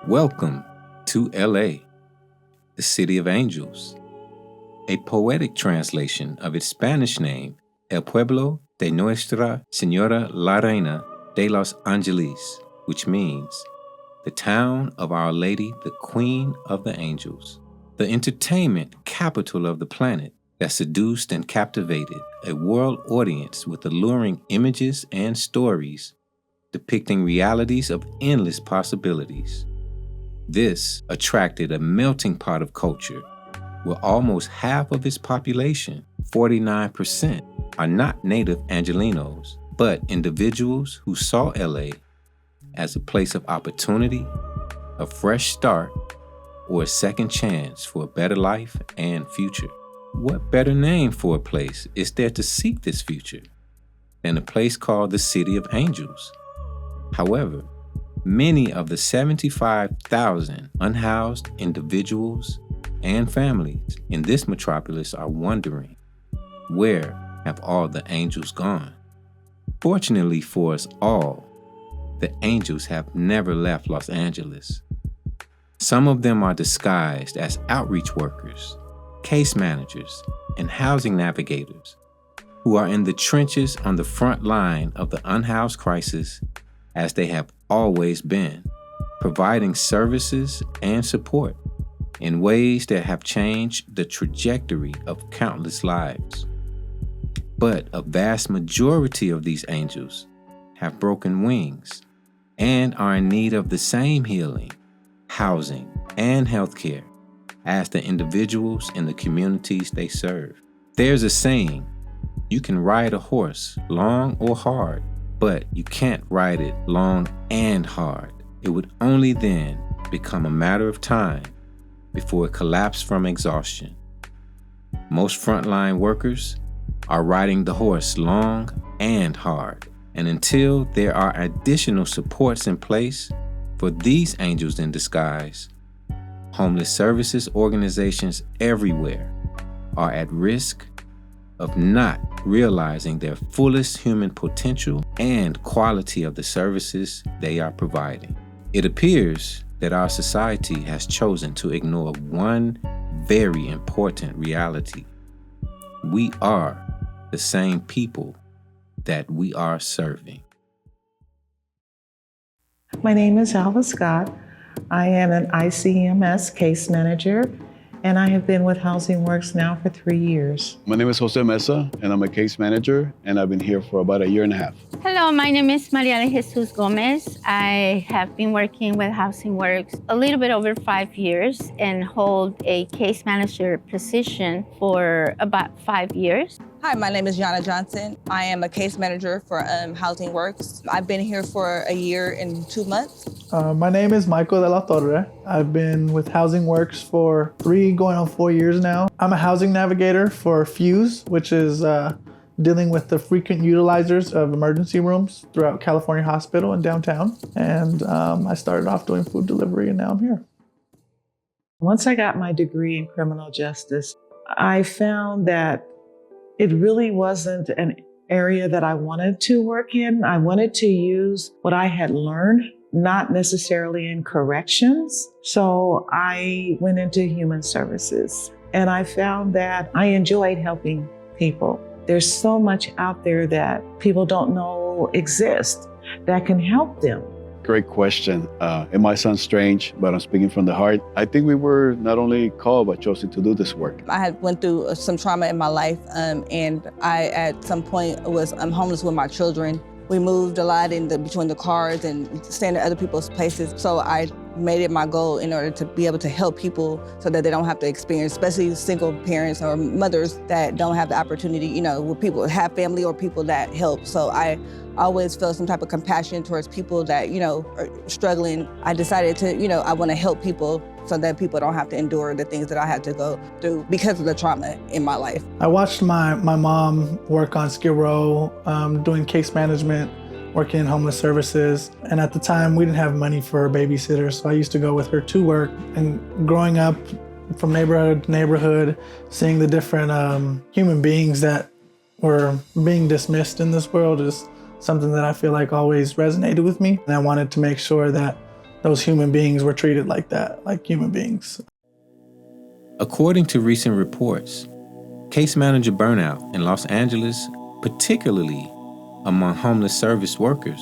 Welcome to LA, the City of Angels, a poetic translation of its Spanish name, El Pueblo de Nuestra Señora la Reina de los Angeles, which means the town of Our Lady, the Queen of the Angels, the entertainment capital of the planet that seduced and captivated a world audience with alluring images and stories depicting realities of endless possibilities. This attracted a melting pot of culture where almost half of its population, 49%, are not native Angelenos, but individuals who saw LA as a place of opportunity, a fresh start, or a second chance for a better life and future. What better name for a place is there to seek this future than a place called the City of Angels? However, many of the 75,000 unhoused individuals and families in this metropolis are wondering, where have all the angels gone? Fortunately for us all, the angels have never left Los Angeles. Some of them are disguised as outreach workers, case managers, and housing navigators who are in the trenches on the front line of the unhoused crisis as they have always been, providing services and support in ways that have changed the trajectory of countless lives. But a vast majority of these angels have broken wings and are in need of the same healing, housing, and healthcare as the individuals in the communities they serve. There's a saying, you can ride a horse long or hard, but you can't ride it long and hard. It would only then become a matter of time before it collapsed from exhaustion. Most frontline workers are riding the horse long and hard, and until there are additional supports in place for these angels in disguise, homeless services organizations everywhere are at risk of not realizing their fullest human potential and quality of the services they are providing. It appears that our society has chosen to ignore one very important reality. We are the same people that we are serving. My name is Alva Scott. I am an ICMS case manager, and I have been with Housing Works now for 3 years. My name is Jose Mesa, and I'm a case manager, and I've been here for about a year and a half. Hello, my name is Maria de Jesus Gomez. I have been working with Housing Works a little bit over 5 years and hold a case manager position for about 5 years. Hi, my name is Yana Johnson. I am a case manager for Housing Works. I've been here for a year and 2 months. My name is Michael De La Torre. I've been with Housing Works for 3 going on 4 years now. I'm a housing navigator for Fuse, which is dealing with the frequent utilizers of emergency rooms throughout California Hospital and downtown. And I started off doing food delivery, and now I'm here. Once I got my degree in criminal justice, I found that it really wasn't an area that I wanted to work in. I wanted to use what I had learned, not necessarily in corrections. So I went into human services, and I found that I enjoyed helping people. There's so much out there that people don't know exists that can help them. Great question. It might sound strange, but I'm speaking from the heart. I think we were not only called, but chosen to do this work. I had went through some trauma in my life, and I, at some point, was homeless with my children. We moved a lot between the cars and staying at other people's places. So I made it my goal in order to be able to help people so that they don't have to experience, especially single parents or mothers that don't have the opportunity, with people have family or people that help. So I always felt some type of compassion towards people that, are struggling. I decided to, I want to help people so that people don't have to endure the things that I had to go through because of the trauma in my life. I watched my mom work on Skid Row, doing case management, working in homeless services. And at the time, we didn't have money for a babysitter, so I used to go with her to work. And growing up from neighborhood to neighborhood, seeing the different human beings that were being dismissed in this world is something that I feel like always resonated with me. And I wanted to make sure that those human beings were treated like that, like human beings. According to recent reports, case manager burnout in Los Angeles, particularly among homeless service workers,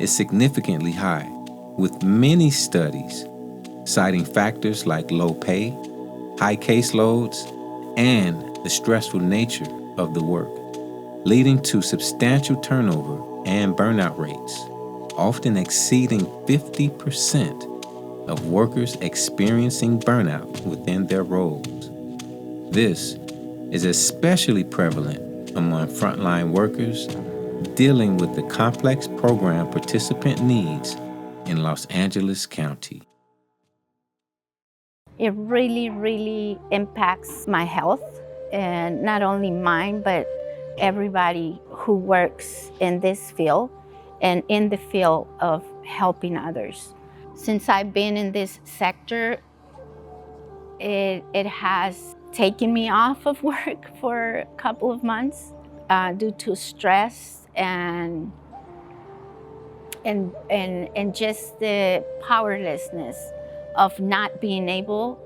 is significantly high, with many studies citing factors like low pay, high caseloads, and the stressful nature of the work, leading to substantial turnover and burnout rates, often exceeding 50% of workers experiencing burnout within their roles. This is especially prevalent among frontline workers dealing with the complex program participant needs in Los Angeles County. It really, really impacts my health, and not only mine, but everybody who works in this field and in the field of helping others. Since I've been in this sector, it has taken me off of work for a couple of months due to stress and just the powerlessness of not being able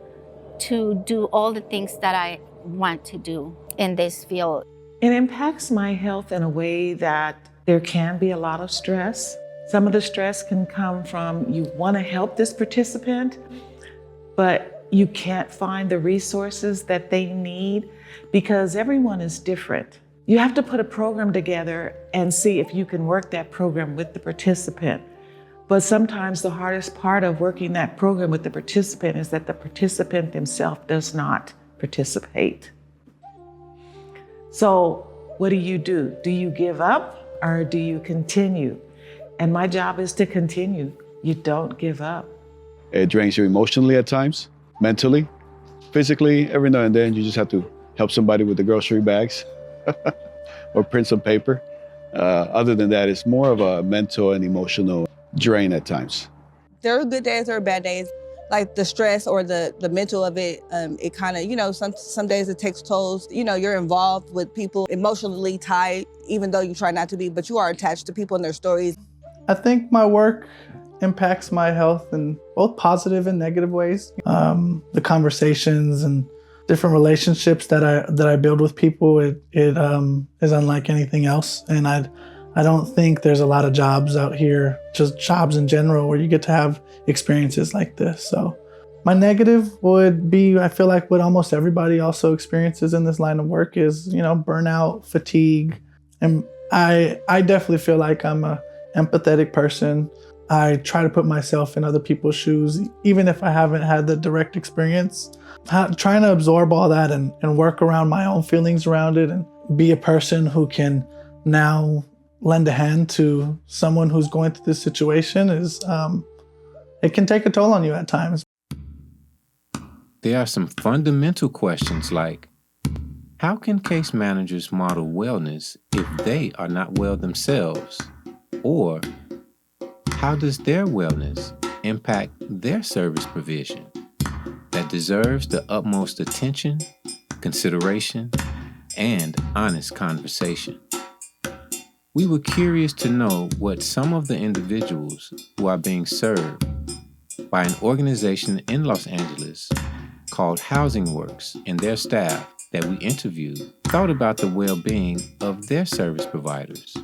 to do all the things that I want to do in this field. It impacts my health in a way that there can be a lot of stress. Some of the stress can come from you want to help this participant, but you can't find the resources that they need because everyone is different. You have to put a program together and see if you can work that program with the participant. But sometimes the hardest part of working that program with the participant is that the participant himself does not participate. So what do? Do you give up or do you continue? And my job is to continue. You don't give up. It drains you emotionally at times, mentally, physically. Every now and then you just have to help somebody with the grocery bags or print some paper. Other than that, it's more of a mental and emotional drain at times. There are good days, there are bad days. Like the stress or the mental of it, it kind of, some days it takes tolls. You're involved with people, emotionally tied, even though you try not to be, but you are attached to people and their stories. I think my work impacts my health in both positive and negative ways. The conversations and different relationships that I build with people, it is unlike anything else. And I don't think there's a lot of jobs out here, just jobs in general, where you get to have experiences like this. So my negative would be, I feel like what almost everybody also experiences in this line of work is, burnout, fatigue. And I definitely feel like I'm a empathetic person. I try to put myself in other people's shoes, even if I haven't had the direct experience. Trying to absorb all that and work around my own feelings around it and be a person who can now lend a hand to someone who's going through this situation is, it can take a toll on you at times. There are some fundamental questions like, how can case managers model wellness if they are not well themselves? Or how does their wellness impact their service provision that deserves the utmost attention, consideration, and honest conversation? We were curious to know what some of the individuals who are being served by an organization in Los Angeles called Housing Works and their staff that we interviewed thought about the well-being of their service providers.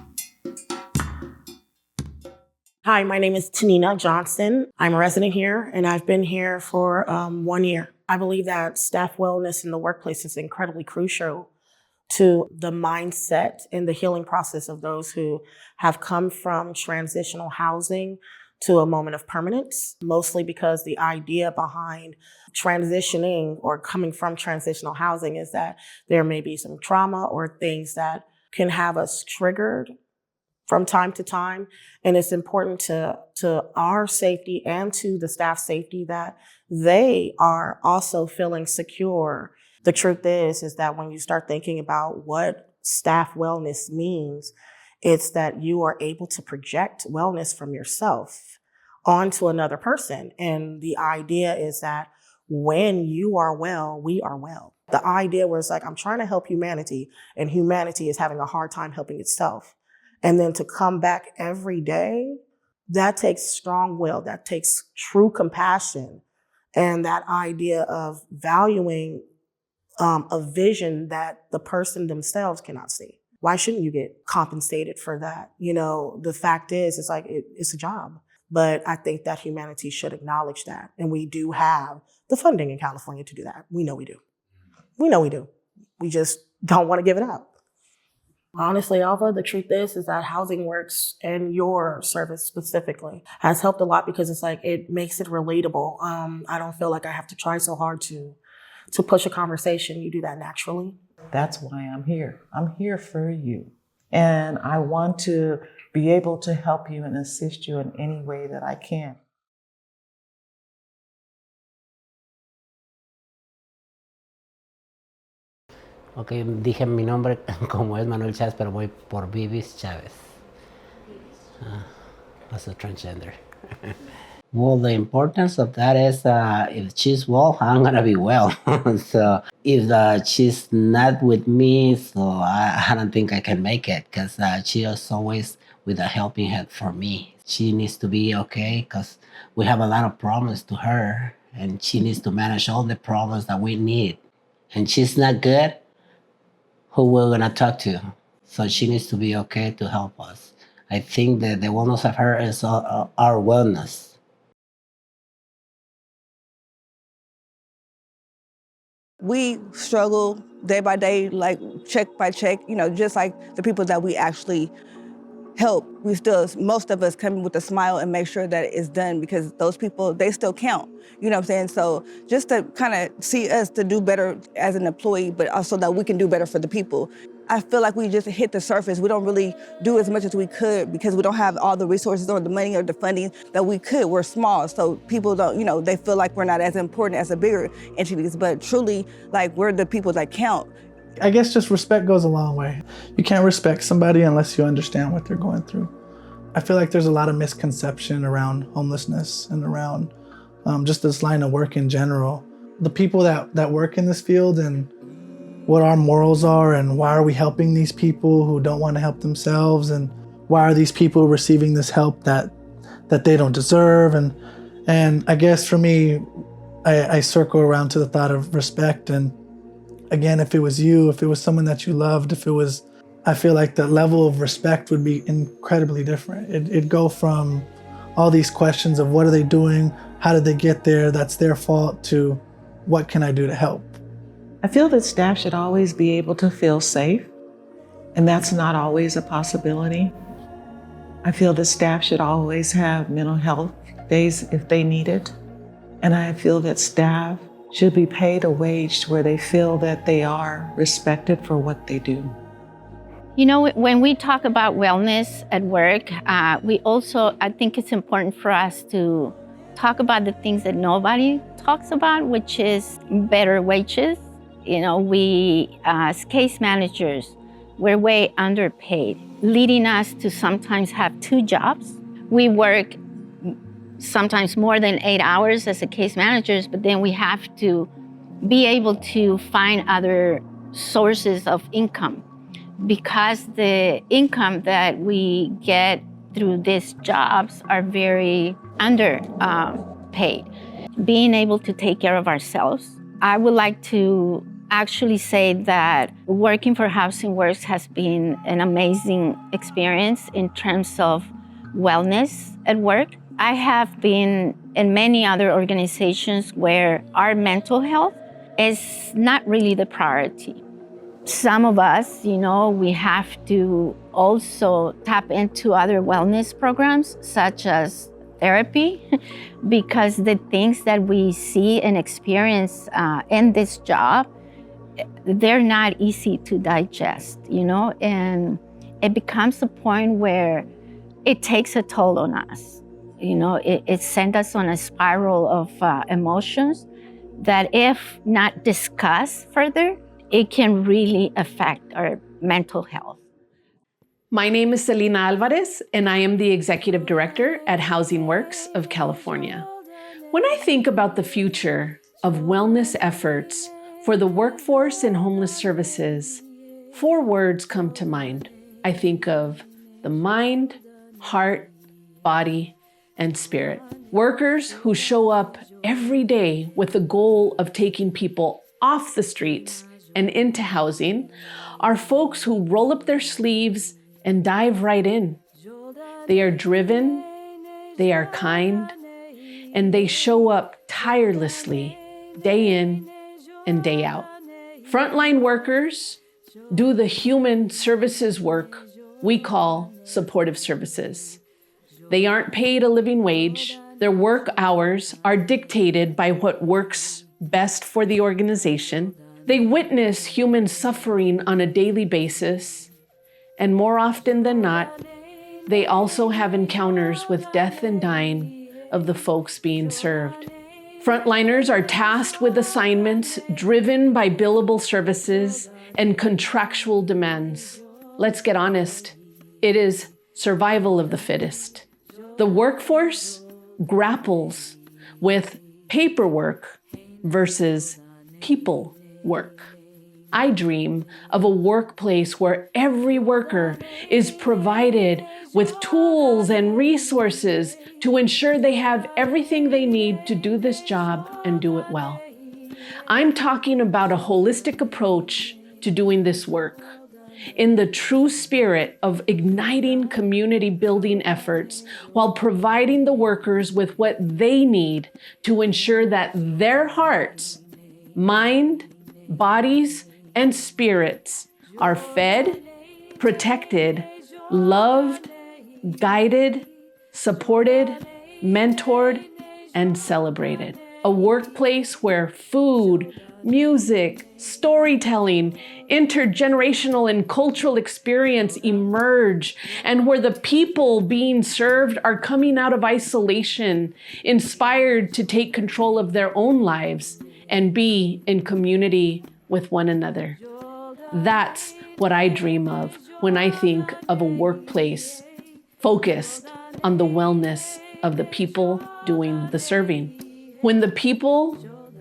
Hi, my name is Tanina Johnson. I'm a resident here, and I've been here for 1 year. I believe that staff wellness in the workplace is incredibly crucial to the mindset and the healing process of those who have come from transitional housing to a moment of permanence, mostly because the idea behind transitioning or coming from transitional housing is that there may be some trauma or things that can have us triggered from time to time. And it's important to our safety and to the staff safety that they are also feeling secure. The truth is that when you start thinking about what staff wellness means, it's that you are able to project wellness from yourself onto another person. And the idea is that when you are well, we are well. The idea where it's like, I'm trying to help humanity, and humanity is having a hard time helping itself. And then to come back every day That takes strong will, that takes true compassion, and that idea of valuing a vision that the person themselves cannot see. Why shouldn't you get compensated for that? You know, the fact is, it's like, it's a job. But I think that humanity should acknowledge that. And we do have the funding in California to do that. We know we do. We know we do. We just don't want to give it up. Honestly, Alva, the truth is that Housing Works and your service specifically has helped a lot because it's like, it makes it relatable. I don't feel like I have to try so hard to push a conversation. You do that naturally. That's why I'm here. I'm here for you. And I want to be able to help you and assist you in any way that I can. Ok, dije mi nombre como es Manuel Chávez, pero voy por Vivis Chávez. As a transgender. Well, the importance of that is if she's well, I'm gonna be well. So if she's not with me, so I don't think I can make it because she is always with a helping hand for me. She needs to be okay because we have a lot of problems to her and she needs to manage all the problems that we need. And she's not good, who we're gonna talk to? So she needs to be okay to help us. I think that the wellness of her is our wellness. We struggle day by day, like check by check, you know, just like the people that we actually help. We still, most of us come with a smile and make sure that it's done because those people, they still count. You know what I'm saying? So just to kind of see us to do better as an employee, but also that we can do better for the people. I feel like we just hit the surface. We don't really do as much as we could because we don't have all the resources or the money or the funding that we could. We're small, so people don't, you know, they feel like we're not as important as the bigger entities, but truly, like, we're the people that count. I guess just respect goes a long way. You can't respect somebody unless you understand what they're going through. I feel like there's a lot of misconception around homelessness and around just this line of work in general. The people that work in this field and what our morals are and why are we helping these people who don't want to help themselves and why are these people receiving this help that they don't deserve. And I guess for me, I circle around to the thought of respect. And again, if it was you, if it was someone that you loved, I feel like the level of respect would be incredibly different. It'd go from all these questions of what are they doing, how did they get there, that's their fault, to what can I do to help? I feel that staff should always be able to feel safe, and that's not always a possibility. I feel that staff should always have mental health days if they need it. And I feel that staff should be paid a wage where they feel that they are respected for what they do. You know, when we talk about wellness at work, I think it's important for us to talk about the things that nobody talks about, which is better wages. You know, we, as case managers, we're way underpaid, leading us to sometimes have 2 jobs. We work sometimes more than 8 hours as a case managers, but then we have to be able to find other sources of income because the income that we get through these jobs are very underpaid. Being able to take care of ourselves. I would like to actually say that working for Housing Works has been an amazing experience in terms of wellness at work. I have been in many other organizations where our mental health is not really the priority. Some of us, you know, we have to also tap into other wellness programs such as therapy because the things that we see and experience in this job, they're not easy to digest, you know, and it becomes a point where it takes a toll on us. You know, it sends us on a spiral of emotions that if not discussed further, it can really affect our mental health. My name is Selena Alvarez, and I am the Executive Director at Housing Works of California. When I think about the future of wellness efforts for the workforce in homeless services, 4 words come to mind. I think of the mind, heart, body, and spirit. Workers who show up every day with the goal of taking people off the streets and into housing are folks who roll up their sleeves and dive right in. They are driven, they are kind, and they show up tirelessly day in and day out. Frontline workers do the human services work we call supportive services. They aren't paid a living wage. Their work hours are dictated by what works best for the organization. They witness human suffering on a daily basis, and more often than not, they also have encounters with death and dying of the folks being served. Frontliners are tasked with assignments driven by billable services and contractual demands. Let's get honest, it is survival of the fittest. The workforce grapples with paperwork versus people work. I dream of a workplace where every worker is provided with tools and resources to ensure they have everything they need to do this job and do it well. I'm talking about a holistic approach to doing this work in the true spirit of igniting community building efforts while providing the workers with what they need to ensure that their hearts, mind, bodies, and spirits are fed, protected, loved, guided, supported, mentored, and celebrated. A workplace where food, music, storytelling, intergenerational and cultural experience emerge, and where the people being served are coming out of isolation, inspired to take control of their own lives and be in community with one another. That's what I dream of when I think of a workplace focused on the wellness of the people doing the serving. When the people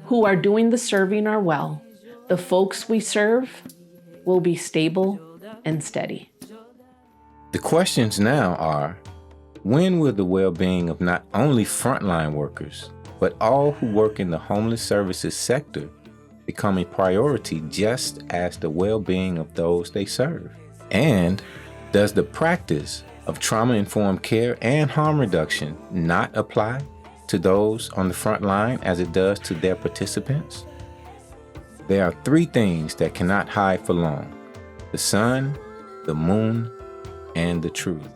who are doing the serving are well, the folks we serve will be stable and steady. The questions now are, when will the well-being of not only frontline workers, but all who work in the homeless services sector become a priority just as the well-being of those they serve? And does the practice of trauma-informed care and harm reduction not apply to those on the front line as it does to their participants? There are three things that cannot hide for long: the sun, the moon, and the truth.